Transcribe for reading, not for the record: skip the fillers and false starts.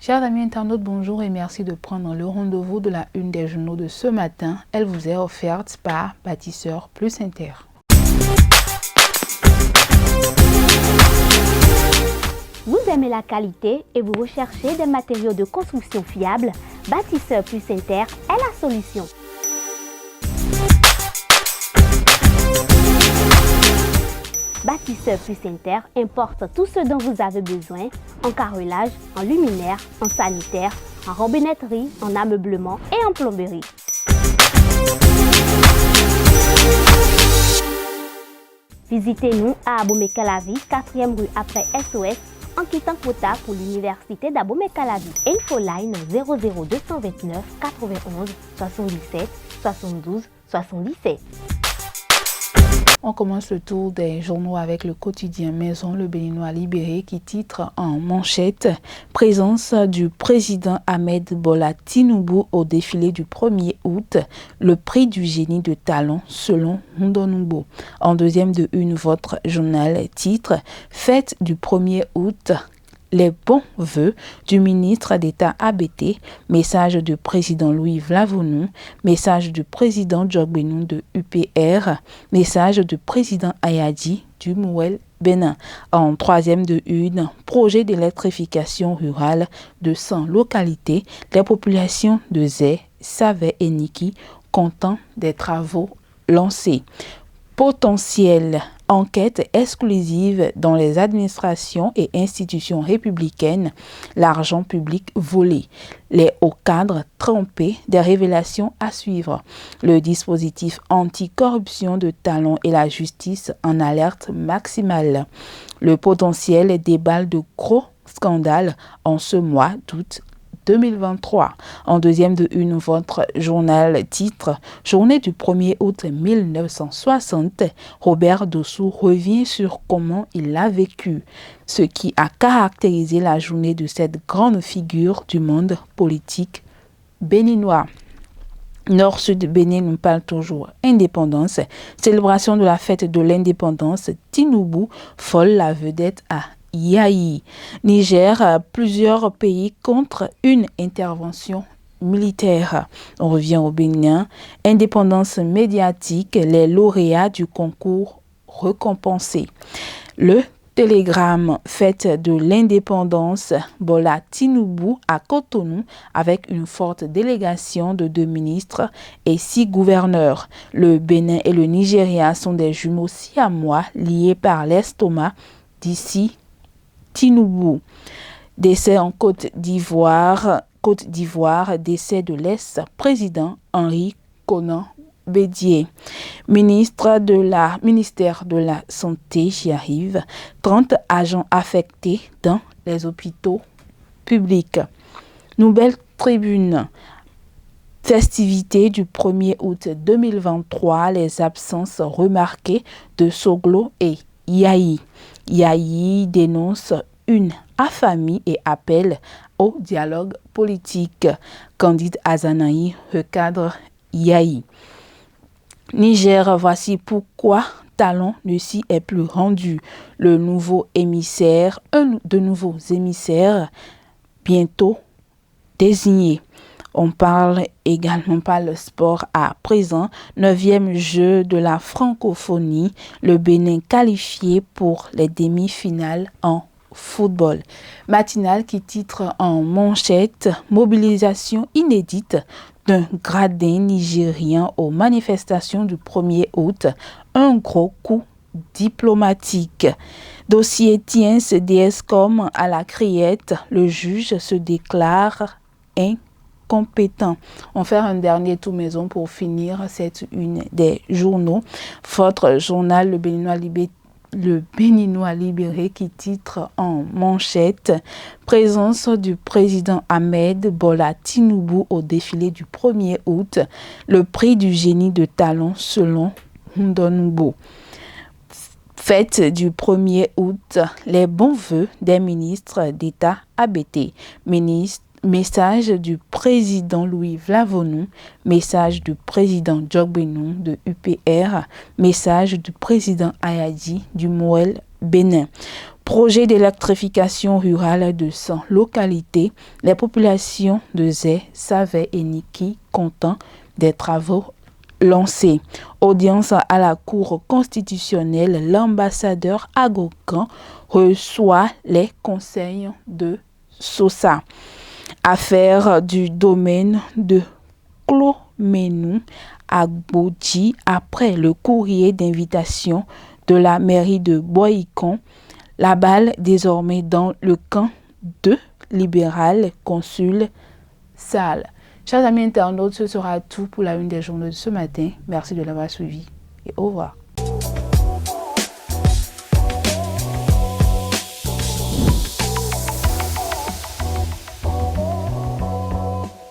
Chers amis internautes, bonjour et merci de prendre le rendez-vous de la une des journaux de ce matin. Elle vous est offerte par Bâtisseur Plus Inter. Vous aimez la qualité et vous recherchez des matériaux de construction fiables? Bâtisseur Plus Inter est la solution. Bâtisseur Plus Inter importe tout ce dont vous avez besoin en carrelage, en luminaire, en sanitaire, en robinetterie, en ameublement et en plomberie. Visitez-nous à Abomey-Calavi, 4e rue après SOS, en quittant Kota pour l'université d'Abomey-Calavi. Infoline 00229 91 77 72 77. On commence le tour des journaux avec le quotidien Maison, le Béninois libéré, qui titre en manchette « Présence du président Ahmed Bola Tinubu au défilé du 1er août, le prix du génie de talent selon Ndonumbo ». En deuxième de une, votre journal titre « Fête du 1er août ». Les bons vœux du ministre d'État ABT, message du président Louis Vlavonou, message du président Djogbenou de UPR, message du président Ayadi du Mouel Bénin. En troisième de une, projet d'électrification rurale de 100 localités, les populations de Zé, Savé et Niki content des travaux lancés. Potentiel. Enquête exclusive dans les administrations et institutions républicaines, l'argent public volé, les hauts cadres trempés, des révélations à suivre. Le dispositif anticorruption de Talon et la justice en alerte maximale. Le potentiel déballe de gros scandales en ce mois d'août 2023. En deuxième de une, votre journal titre « Journée du 1er août 1960 », Robert Dossou revient sur comment il l'a vécu, ce qui a caractérisé la journée de cette grande figure du monde politique béninois. Nord-Sud Bénin nous parle toujours indépendance, célébration de la fête de l'indépendance, Tinubu folle la vedette à Yayi. Niger, plusieurs pays contre une intervention militaire. On revient au Bénin. Indépendance médiatique, les lauréats du concours récompensés. Le Télégramme, fête de l'indépendance, Bola Tinubu à Cotonou avec une forte délégation de 2 ministres et 6 gouverneurs. Le Bénin et le Nigeria sont des jumeaux siamois liés par l'estomac d'ici Tinubu. Décès en Côte d'Ivoire, décès de l'ex-président Henri Konan Bédié. Ministère de la Santé, j'y arrive. 30 agents affectés dans les hôpitaux publics. Nouvelle Tribune. Festivité du 1er août 2023, les absences remarquées de Soglo et Yayi. Yayi dénonce une affamie et appelle au dialogue politique. Candide Azanaï recadre Yayi. Niger, voici pourquoi Talon ne s'y est plus rendu. De nouveaux émissaires bientôt désignés. On parle également par le sport à présent. 9e jeu de la francophonie. Le Bénin qualifié pour les demi-finales en football. Matinal qui titre en manchette « Mobilisation inédite d'un gradin nigérien aux manifestations du 1er août. Un gros coup diplomatique. Dossier tient DSCOM à la criette. Le juge se déclare incompétent. On fait un dernier tour maison pour finir cette une des journaux. Votre journal, le Béninois libéré qui titre en manchette « Présence du président Ahmed Bola Tinubu au défilé du 1er août, le prix du génie de talent selon Ndonumbo ». Fête du 1er août, les bons vœux des ministres d'État ABT. Message du président Louis Vlavonou, message du président Djogbenou de UPR, message du président Ayadi du Mouel Bénin. projet d'électrification rurale de 100 localités, les populations de Zé, Savé et Niki content des travaux lancés. Audience à la Cour constitutionnelle, l'ambassadeur Agokan reçoit les conseils de Sosa. Affaire du domaine de Cloménou à Bodji après le courrier d'invitation de la mairie de Boycon. La balle désormais dans le camp de libéral consul Sall. Chers amis internautes, ce sera tout pour la une des journaux de ce matin. Merci de l'avoir suivi et au revoir.